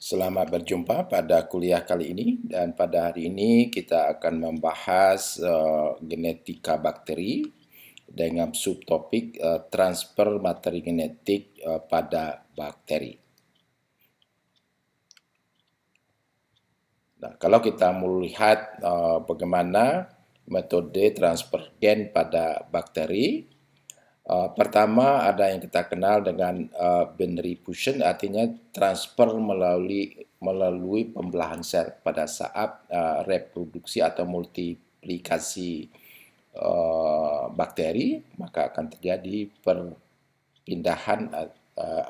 Selamat berjumpa pada kuliah kali ini, dan pada hari ini kita akan membahas genetika bakteri dengan subtopik transfer materi genetik pada bakteri. Nah, kalau kita melihat bagaimana metode transfer gen pada bakteri, pertama ada yang kita kenal dengan binary fusion, artinya transfer melalui pembelahan sel pada saat reproduksi atau multiplikasi bakteri, maka akan terjadi perpindahan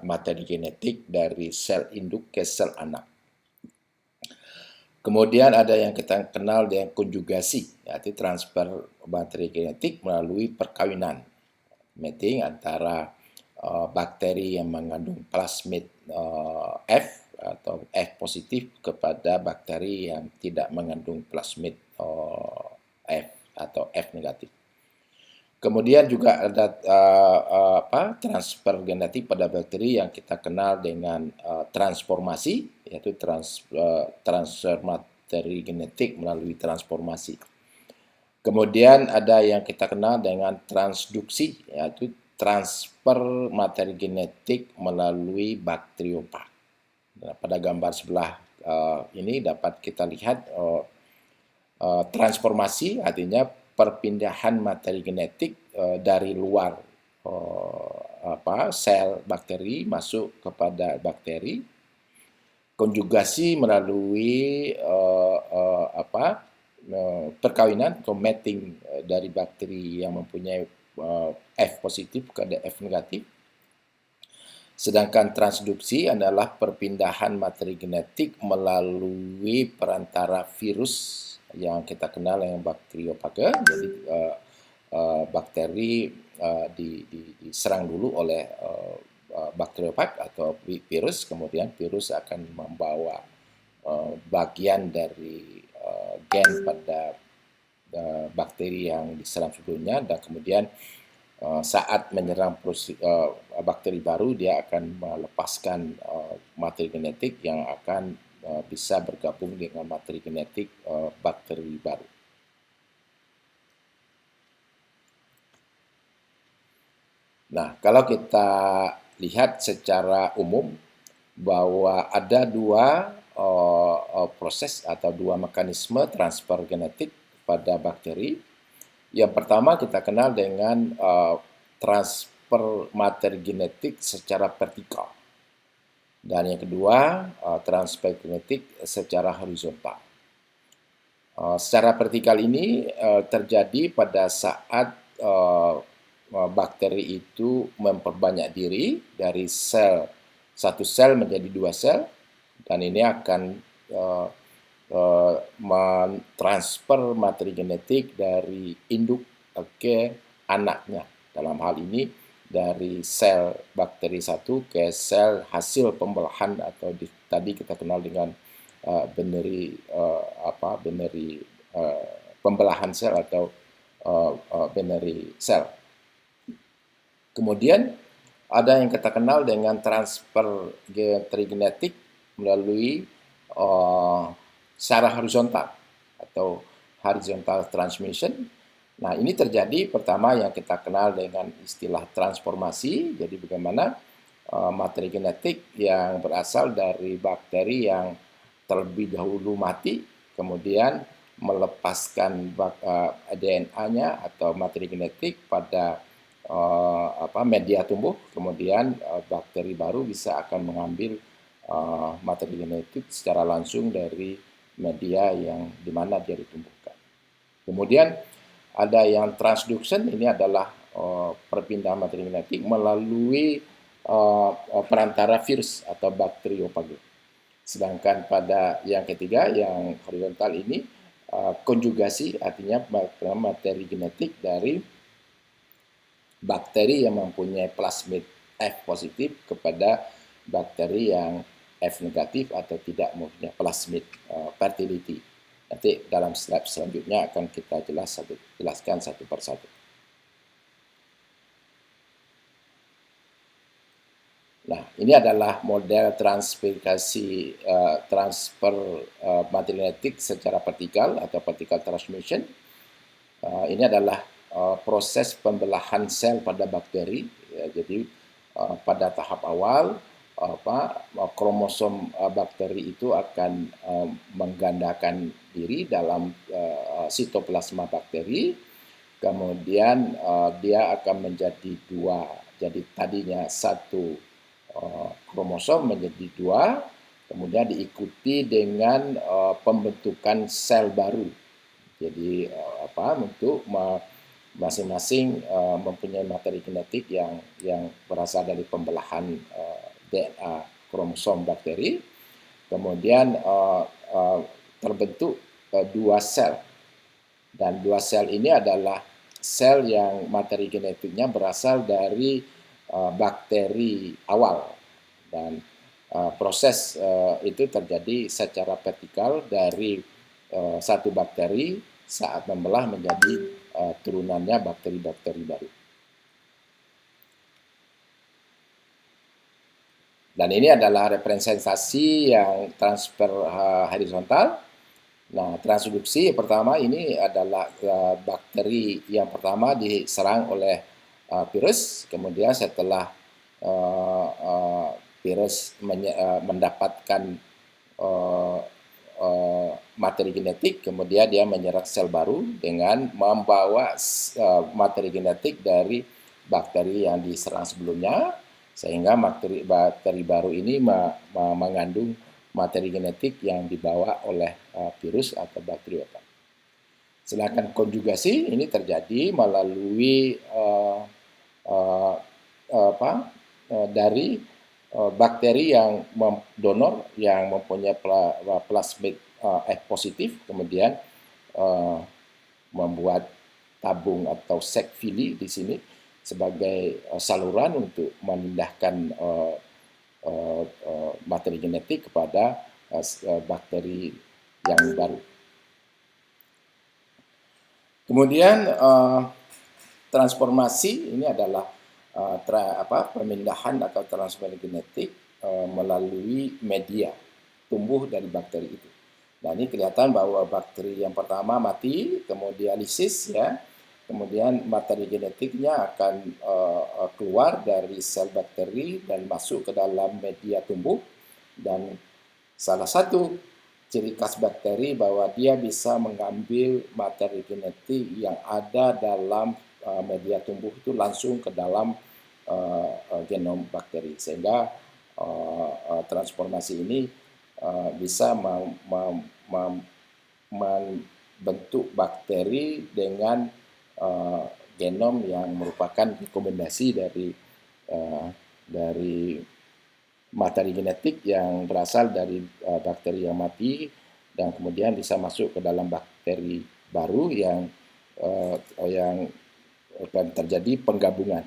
materi genetik dari sel induk ke sel anak. Kemudian ada yang kita kenal dengan konjugasi, yaitu transfer materi genetik melalui perkawinan, mating antara bakteri yang mengandung plasmid F atau F positif kepada bakteri yang tidak mengandung plasmid F atau F negatif. Kemudian juga ada transfer genetik pada bakteri yang kita kenal dengan transformasi, yaitu transfer materi genetik melalui transformasi. Kemudian ada yang kita kenal dengan transduksi, yaitu transfer materi genetik melalui bakteriopak. Nah, pada gambar sebelah ini dapat kita lihat transformasi, artinya perpindahan materi genetik dari luar sel bakteri masuk kepada bakteri. Konjugasi melalui perkawinan atau mating dari bakteri yang mempunyai F positif kepada F negatif. Sedangkan transduksi adalah perpindahan materi genetik melalui perantara virus yang kita kenal dengan bakteriophage. Jadi bakteri diserang dulu oleh bakteriophage atau virus, kemudian virus akan membawa bagian dari gen pada bakteri yang diserang sebelumnya, dan kemudian saat menyerang bakteri baru, dia akan melepaskan materi genetik yang akan bisa bergabung dengan materi genetik bakteri baru. Nah, kalau kita lihat secara umum bahwa ada dua proses atau dua mekanisme transfer genetik pada bakteri. Yang pertama kita kenal dengan transfer materi genetik secara vertikal. Dan yang kedua, transfer genetik secara horizontal. Secara vertikal ini terjadi pada saat bakteri itu memperbanyak diri dari satu sel menjadi dua sel, dan ini akan mentransfer materi genetik dari induk ke anaknya. Dalam hal ini dari sel bakteri satu ke sel hasil pembelahan, atau tadi kita kenal dengan binary pembelahan sel atau binary sel. Kemudian ada yang kita kenal dengan transfer materi genetik melalui secara horizontal atau horizontal transmission. Nah, ini terjadi pertama yang kita kenal dengan istilah transformasi. Jadi bagaimana materi genetik yang berasal dari bakteri yang terlebih dahulu mati, kemudian melepaskan DNA-nya atau materi genetik pada media tumbuh, kemudian bakteri baru bisa akan mengambil materi genetik secara langsung dari media yang dimana dia ditumbuhkan. Kemudian ada yang transduction, ini adalah perpindahan materi genetik melalui perantara virus atau bakteriophage. Sedangkan pada yang ketiga, yang horizontal ini, konjugasi, artinya materi genetik dari bakteri yang mempunyai plasmid F positif kepada bakteri yang F negatif atau tidak mempunyai plasmid fertility. Nanti dalam slide selanjutnya akan kita jelaskan satu persatu. Nah, ini adalah model transfer materi genetik secara vertikal atau vertical transmission. Ini adalah proses pembelahan sel pada bakteri. Ya, jadi pada tahap awal kromosom bakteri itu akan menggandakan diri dalam sitoplasma bakteri. Kemudian dia akan menjadi dua. Jadi tadinya satu kromosom menjadi dua, kemudian diikuti dengan pembentukan sel baru. Jadi untuk masing-masing mempunyai materi genetik yang berasal dari pembelahan DNA kromosom bakteri. Kemudian terbentuk dua sel, dan dua sel ini adalah sel yang materi genetiknya berasal dari bakteri awal, dan proses itu terjadi secara vertikal dari satu bakteri saat membelah menjadi turunannya bakteri-bakteri baru. Dan ini adalah representasi yang transfer horizontal. Nah, transduksi pertama ini adalah bakteri yang pertama diserang oleh virus, kemudian setelah virus mendapatkan materi genetik, kemudian dia menyerang sel baru dengan membawa materi genetik dari bakteri yang diserang sebelumnya, sehingga bakteri baru ini mengandung materi genetik yang dibawa oleh virus atau bakteri. Sedangkan konjugasi ini terjadi melalui dari bakteri yang donor yang mempunyai plasmid F positif, kemudian membuat tabung atau sac villi di sini sebagai saluran untuk memindahkan materi genetik kepada bakteri yang baru. Kemudian transformasi ini adalah pemindahan atau transfer genetik melalui media tumbuh dari bakteri itu. Nah, ini kelihatan bahwa bakteri yang pertama mati, kemudian lisis, ya, kemudian materi genetiknya akan keluar dari sel bakteri dan masuk ke dalam media tumbuh. Dan salah satu ciri khas bakteri bahwa dia bisa mengambil materi genetik yang ada dalam media tumbuh itu langsung ke dalam genom bakteri, sehingga transformasi ini bisa membentuk bakteri dengan genom yang merupakan rekomendasi dari materi genetik yang berasal dari bakteri yang mati, dan kemudian bisa masuk ke dalam bakteri baru yang akan terjadi penggabungan.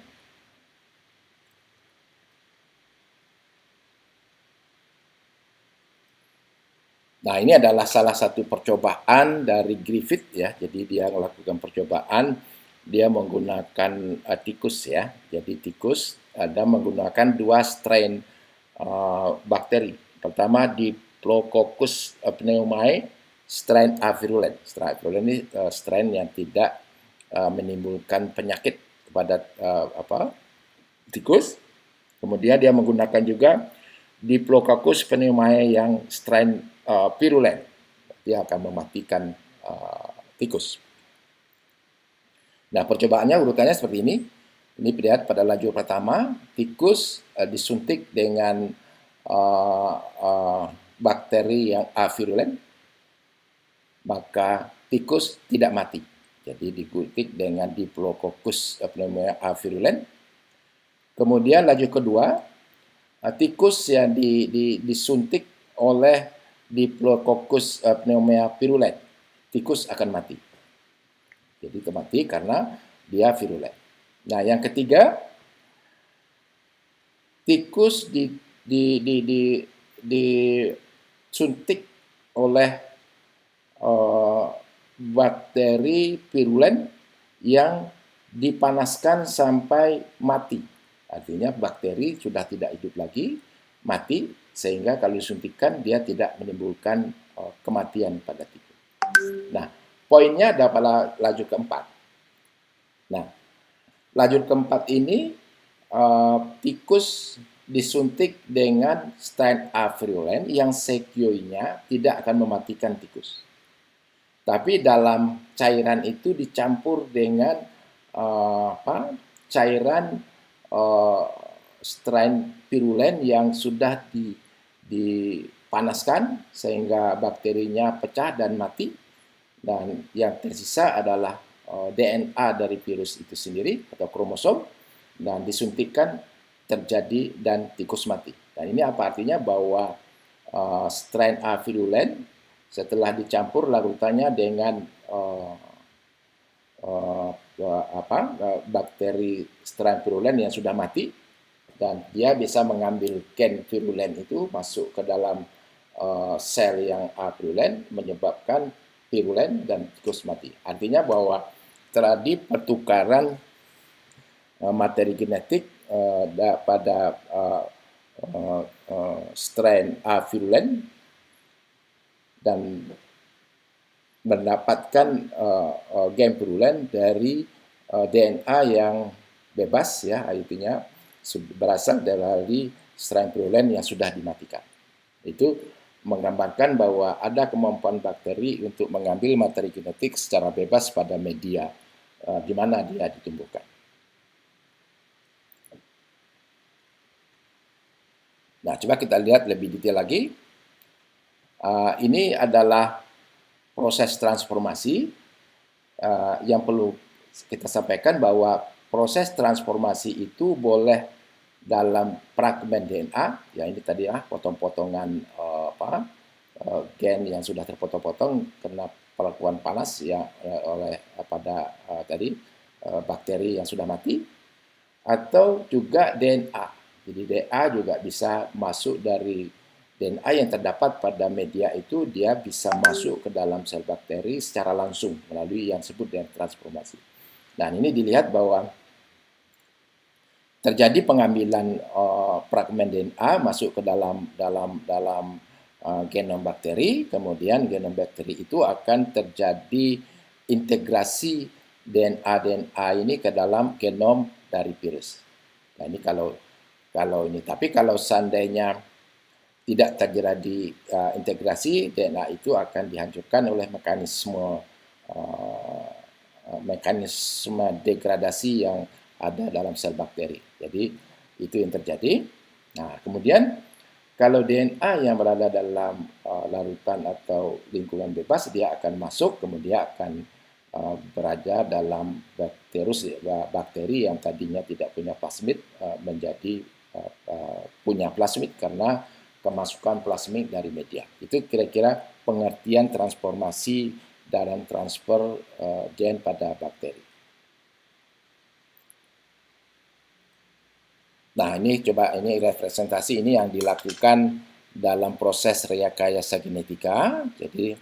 Nah, ini adalah salah satu percobaan dari Griffith, ya. Jadi dia melakukan percobaan, dia menggunakan tikus, ya. Jadi tikus ada menggunakan dua strain bakteri. Pertama Diplococcus pneumoniae, strain A virulent. Strain A virulent ini strain yang tidak menimbulkan penyakit kepada tikus. Kemudian dia menggunakan juga Diplococcus pneumoniae yang strain virulent. Dia akan mematikan tikus. Nah, percobaannya urutannya seperti ini. Ini lihat pada lajur pertama, tikus disuntik dengan bakteri yang avirulent, maka tikus tidak mati. Jadi disuntik dengan Diplococcus pneumoniae avirulent. Kemudian lajur kedua, tikus yang disuntik oleh Diplococcus pneumoniae virulent, tikus akan mati. Jadi mati karena dia virulent. Nah, yang ketiga, tikus disuntik oleh bakteri virulent yang dipanaskan sampai mati Artinya bakteri sudah tidak hidup lagi, mati, sehingga kalau disuntikkan dia tidak menimbulkan kematian pada tikus. Nah, poinnya ada pada lajur keempat. Nah, lajur keempat ini tikus disuntik dengan strain A virulent yang sekioinya tidak akan mematikan tikus. Tapi dalam cairan itu dicampur dengan cairan strain virulent yang sudah dipanaskan sehingga bakterinya pecah dan mati. Dan yang tersisa adalah DNA dari virus itu sendiri atau kromosom, dan disuntikkan terjadi dan tikus mati. Dan ini apa artinya? Bahwa strain A virulent setelah dicampur larutannya dengan bakteri strain virulent yang sudah mati, dan dia bisa mengambil gen virulent itu masuk ke dalam sel yang A virulent, menyebabkan virulent dan tikus mati. Artinya bahwa terjadi pertukaran materi genetik pada strain A virulent dan mendapatkan gen virulent dari DNA yang bebas, ya, artinya berasal dari strain virulent yang sudah dimatikan. Itu menggambarkan bahwa ada kemampuan bakteri untuk mengambil materi genetik secara bebas pada media di mana dia ditumbuhkan. Nah, coba kita lihat lebih detail lagi. Ini adalah proses transformasi yang perlu kita sampaikan, bahwa proses transformasi itu boleh dalam fragmen DNA, ya ini tadi ya potong-potongan gen yang sudah terpotong-potong karena perlakuan panas ya oleh pada tadi bakteri yang sudah mati, atau juga DNA. Jadi DNA juga bisa masuk dari DNA yang terdapat pada media itu, dia bisa masuk ke dalam sel bakteri secara langsung melalui yang disebut dengan transformasi. Dan ini dilihat bahwa terjadi pengambilan fragmen DNA masuk ke dalam genom bakteri, kemudian genom bakteri itu akan terjadi integrasi DNA ini ke dalam genom dari virus. Nah, ini kalau ini, tapi kalau seandainya tidak terjadi integrasi, DNA itu akan dihancurkan oleh mekanisme degradasi yang ada dalam sel bakteri. Jadi itu yang terjadi. Nah, kemudian kalau DNA yang berada dalam larutan atau lingkungan bebas, dia akan masuk, kemudian akan berada dalam bakteri yang tadinya tidak punya plasmid menjadi punya plasmid karena kemasukan plasmid dari media. Itu kira-kira pengertian transformasi dalam transfer gen pada bakteri. Nah, ini representasi ini yang dilakukan dalam proses rekayasa genetika. Jadi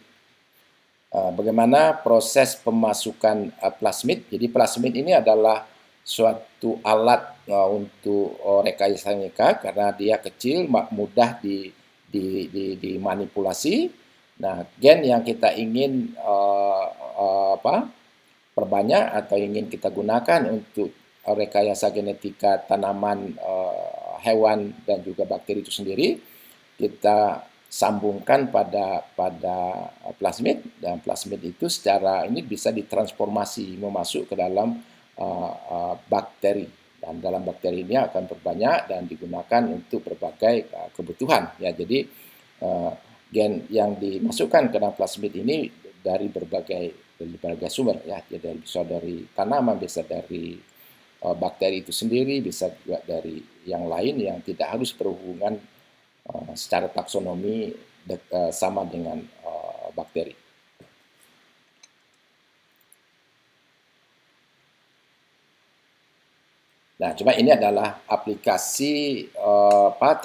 bagaimana proses pemasukan plasmid. Jadi plasmid ini adalah suatu alat untuk rekayasa genetika karena dia kecil, mudah dimanipulasi. Nah, gen yang kita ingin perbanyak atau ingin kita gunakan untuk rekayasa genetika tanaman, hewan dan juga bakteri itu sendiri, kita sambungkan pada plasmid, dan plasmid itu secara ini bisa ditransformasi memasuk ke dalam bakteri, dan dalam bakteri ini akan berbanyak dan digunakan untuk berbagai kebutuhan, ya. Jadi gen yang dimasukkan ke dalam plasmid ini dari berbagai sumber, ya, bisa dari tanaman, bisa dari bakteri itu sendiri, bisa juga dari yang lain yang tidak harus berhubungan secara taksonomi sama dengan bakteri. Nah, coba ini adalah aplikasi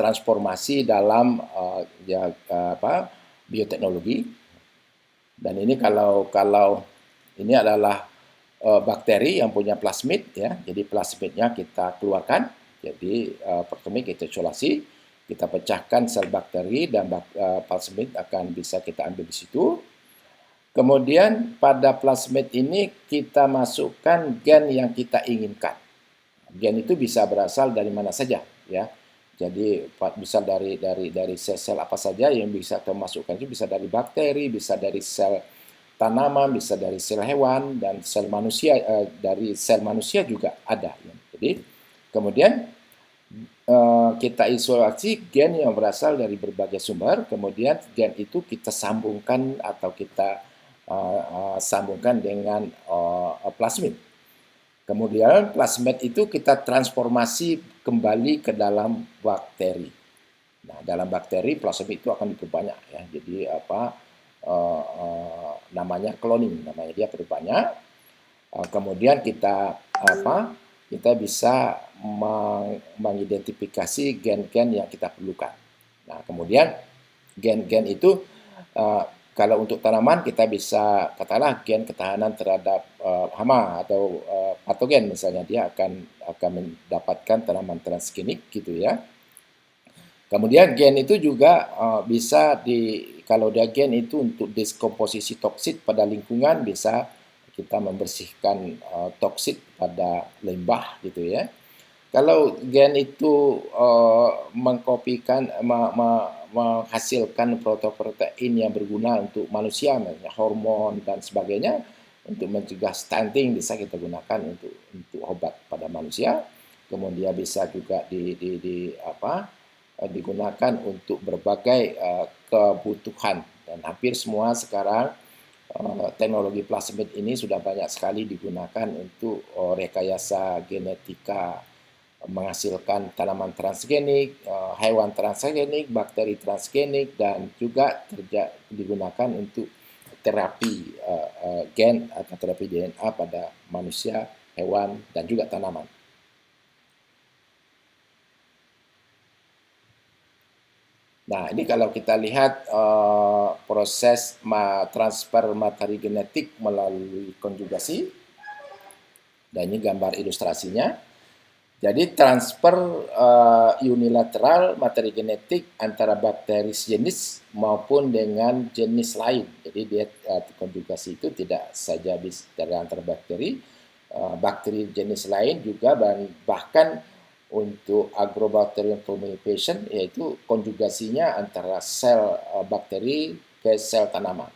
transformasi dalam bioteknologi. Dan ini kalau ini adalah bakteri yang punya plasmid, ya. Jadi plasmidnya kita keluarkan, Jadi pertama kita isolasi, kita pecahkan sel bakteri dan plasmid akan bisa kita ambil di situ. Kemudian pada plasmid ini kita masukkan gen yang kita inginkan. Gen itu bisa berasal dari mana saja, ya. Jadi bisa dari sel-sel apa saja yang bisa kita masukkan, itu bisa dari bakteri, bisa dari sel tanaman, bisa dari sel hewan, dan sel manusia, dari sel manusia juga ada. Jadi kemudian kita isolasi gen yang berasal dari berbagai sumber, kemudian gen itu kita sambungkan atau kita sambungkan dengan plasmid. Kemudian plasmid itu kita transformasi kembali ke dalam bakteri. Nah, dalam bakteri plasmid itu akan diperbanyak, ya. Jadi namanya cloning, namanya dia perbanyak. Kemudian kita bisa mengidentifikasi gen-gen yang kita perlukan. Nah, kemudian gen-gen itu kalau untuk tanaman kita bisa katakanlah gen ketahanan terhadap hama atau patogen, misalnya dia akan mendapatkan tanaman transgenik gitu, ya. Kemudian gen itu juga bisa kalau dia gen itu untuk diskomposisi toksit pada lingkungan, bisa kita membersihkan toksit pada limbah gitu, ya. Kalau gen itu mengkopikan menghasilkan protein yang berguna untuk manusia, misalnya hormon dan sebagainya, untuk mencegah stunting bisa kita gunakan untuk obat pada manusia. Kemudian bisa juga digunakan untuk berbagai kebutuhan, dan hampir semua sekarang teknologi plasmid ini sudah banyak sekali digunakan untuk rekayasa genetika, menghasilkan tanaman transgenik, hewan transgenik, bakteri transgenik, dan juga digunakan untuk terapi gen atau terapi DNA pada manusia, hewan, dan juga tanaman. Nah, ini kalau kita lihat proses transfer materi genetik melalui konjugasi, dan ini gambar ilustrasinya. Jadi transfer unilateral materi genetik antara bakteri sejenis maupun dengan jenis lain. Jadi dia konjugasi itu tidak saja dari antara bakteri, bakteri jenis lain juga, dan bahkan untuk Agrobacterium proliferation, yaitu konjugasinya antara sel bakteri ke sel tanaman.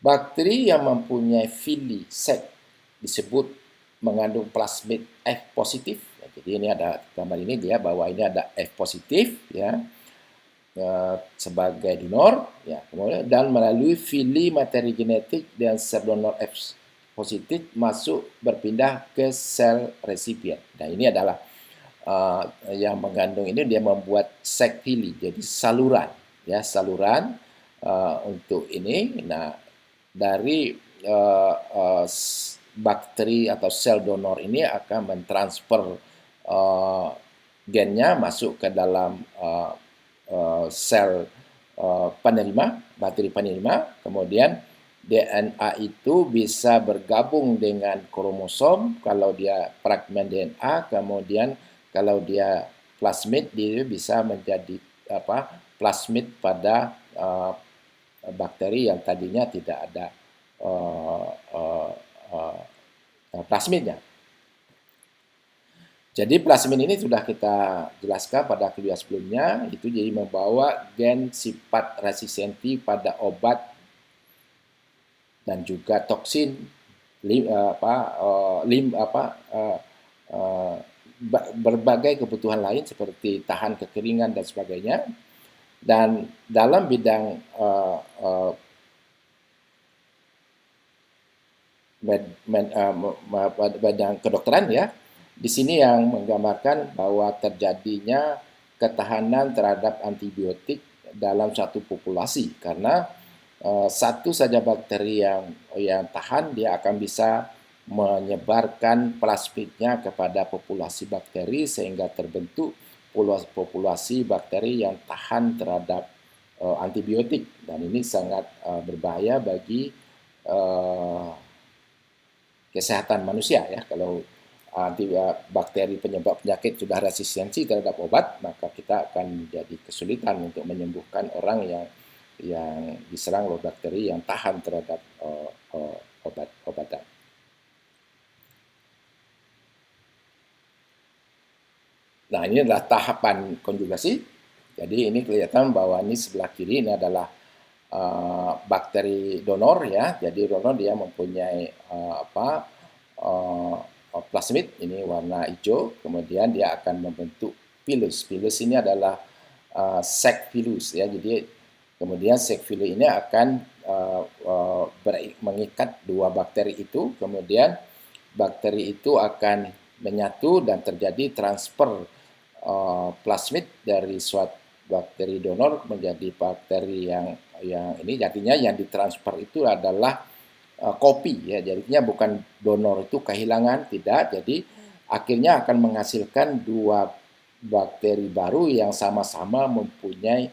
Bakteri yang mempunyai fili sek disebut mengandung plasmid F positif. Jadi ini ada gambar ini dia bahwa ini ada F positif, ya, sebagai donor, ya. Kemudian dan melalui fili materi genetik dan sel donor F positif masuk berpindah ke sel resipien. Nah, ini adalah yang mengandung ini, dia membuat sek fili, jadi saluran, ya, saluran untuk ini. Nah, dari bakteri atau sel donor ini akan mentransfer gennya masuk ke dalam sel penerima, bakteri penerima. Kemudian DNA itu bisa bergabung dengan kromosom kalau dia fragmen DNA. Kemudian kalau dia plasmid, dia bisa menjadi plasmid pada bakteri yang tadinya tidak ada plasmidnya. Jadi plasmid ini sudah kita jelaskan pada video sebelumnya, itu jadi membawa gen sifat resistenti pada obat dan juga toksin, berbagai kebutuhan lain seperti tahan kekeringan dan sebagainya. Dan dalam bidang bidang kedokteran, ya, di sini yang menggambarkan bahwa terjadinya ketahanan terhadap antibiotik dalam satu populasi, karena satu saja bakteri yang tahan, dia akan bisa menyebarkan plasmidnya kepada populasi bakteri sehingga terbentuk populasi bakteri yang tahan terhadap antibiotik, dan ini sangat berbahaya bagi kesehatan manusia, ya, kalau bakteri penyebab penyakit sudah resistensi terhadap obat, maka kita akan menjadi kesulitan untuk menyembuhkan orang yang diserang oleh bakteri yang tahan terhadap obat-obatan. Nah, ini adalah tahapan konjugasi. Jadi ini kelihatan bahwa ini sebelah kiri ini adalah bakteri donor ya. Jadi donor dia mempunyai plasmid ini warna hijau, kemudian dia akan membentuk pilus. Pilus ini adalah sac pilus ya. Jadi kemudian sac pilus ini akan mengikat dua bakteri itu, kemudian bakteri itu akan menyatu dan terjadi transfer plasmid dari suatu bakteri donor menjadi bakteri yang ini, jadinya yang ditransfer itu adalah kopi ya, jadinya bukan donor itu kehilangan, tidak. Jadi akhirnya akan menghasilkan dua bakteri baru yang sama-sama mempunyai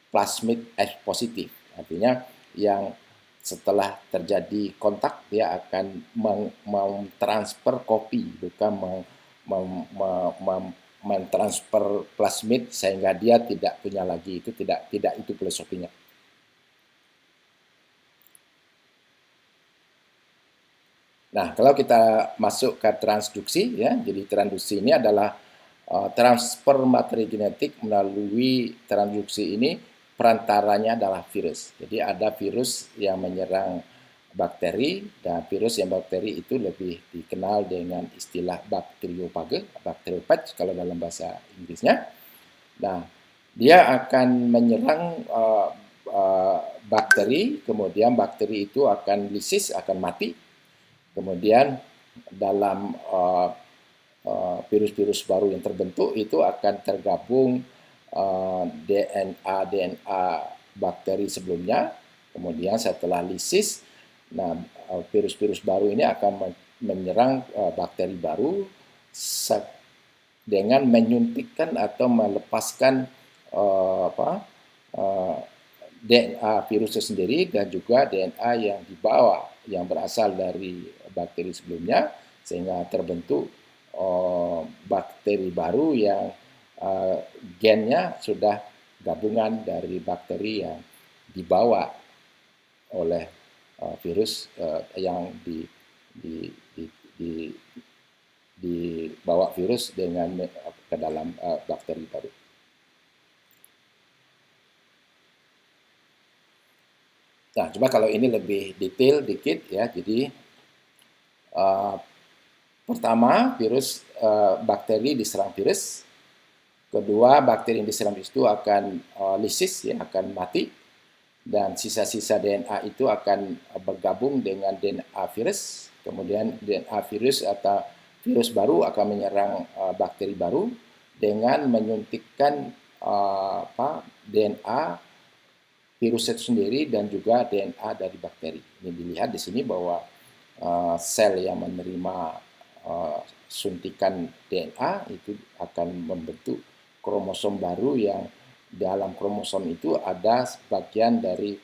plasmid H positif. Artinya yang setelah terjadi kontak dia akan mentransfer kopi, bukan mentransfer plasmid sehingga dia tidak punya lagi. Itu tidak itu filosofinya. Nah, kalau kita masuk ke transduksi ya, jadi transduksi ini adalah transfer materi genetik melalui transduksi ini, perantaranya adalah virus. Jadi ada virus yang menyerang bakteri, dan virus yang bakteri itu lebih dikenal dengan istilah bakteriophage, bacteriophage kalau dalam bahasa Inggrisnya. Nah, dia akan menyerang bakteri, kemudian bakteri itu akan lisis, akan mati. Kemudian dalam virus-virus baru yang terbentuk itu akan tergabung DNA bakteri sebelumnya. Kemudian setelah lisis, nah virus-virus baru ini akan menyerang bakteri baru dengan menyuntikkan atau melepaskan DNA virus sendiri dan juga DNA yang dibawa yang berasal dari bakteri sebelumnya, sehingga terbentuk bakteri baru yang gennya sudah gabungan dari bakteri yang dibawa oleh virus yang dibawa virus dengan ke dalam bakteri baru. Nah, coba kalau ini lebih detail dikit ya. Jadi pertama virus bakteri diserang virus. Kedua, bakteri yang diserang itu akan lisis ya, akan mati, dan sisa-sisa DNA itu akan bergabung dengan DNA virus. Kemudian DNA virus atau virus baru akan menyerang bakteri baru dengan menyuntikkan DNA virus itu sendiri dan juga DNA dari bakteri. Ini dilihat di sini bahwa sel yang menerima suntikan DNA itu akan membentuk kromosom baru yang dalam kromosom itu ada sebagian dari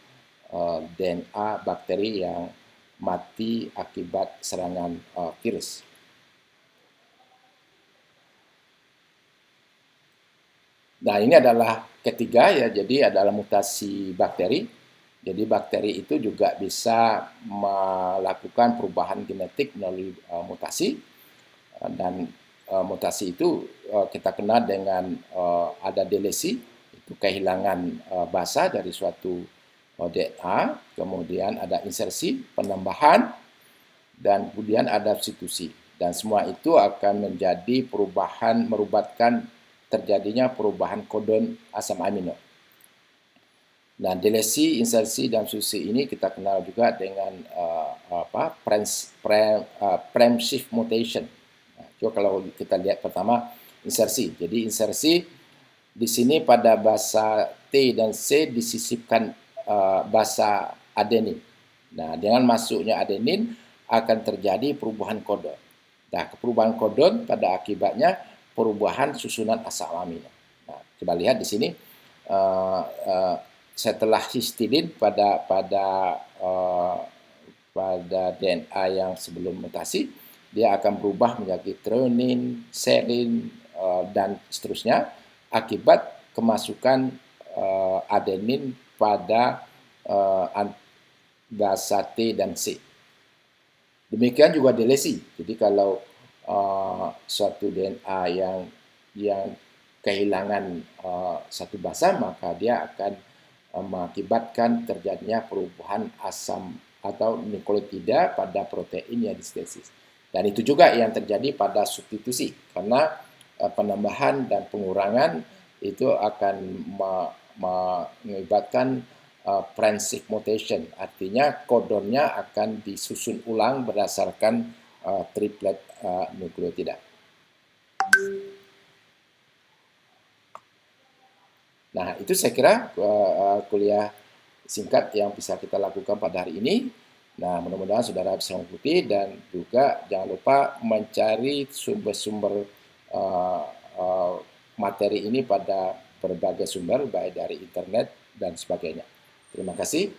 DNA bakteri yang mati akibat serangan virus. Nah, ini adalah ketiga ya, jadi adalah mutasi bakteri. Jadi bakteri itu juga bisa melakukan perubahan genetik melalui mutasi, dan mutasi itu kita kenal dengan ada delesi, itu kehilangan basa dari suatu DNA, kemudian ada insersi, penambahan, dan kemudian ada substitusi. Dan semua itu akan menjadi perubahan, merubatkan terjadinya perubahan kodon asam amino. Nah, delesi, insersi, dan substitusi ini kita kenal juga dengan frame shift mutation. Nah, coba kalau kita lihat pertama insersi. Jadi insersi di sini pada basa T dan C disisipkan basa adenin. Nah, dengan masuknya adenin akan terjadi perubahan kodon. Nah, perubahan kodon pada akibatnya perubahan susunan asam amino. Nah, coba lihat di sini setelah histidin pada DNA yang sebelum mutasi, dia akan berubah menjadi threonine, serine, dan seterusnya akibat kemasukan adenin pada basa T dan C. Demikian juga delesi. Jadi kalau suatu DNA yang kehilangan satu basa, maka dia akan mengakibatkan terjadinya perubahan asam atau nukleotida pada protein yang disintesis. Dan itu juga yang terjadi pada substitusi, karena penambahan dan pengurangan itu akan mengakibatkan forensic mutation, artinya kodonnya akan disusun ulang berdasarkan triplet nukleotida. Nah, itu saya kira kuliah singkat yang bisa kita lakukan pada hari ini. Nah, mudah-mudahan saudara bisa mengikuti, dan juga jangan lupa mencari sumber-sumber materi ini pada berbagai sumber, baik dari internet dan sebagainya. Terima kasih.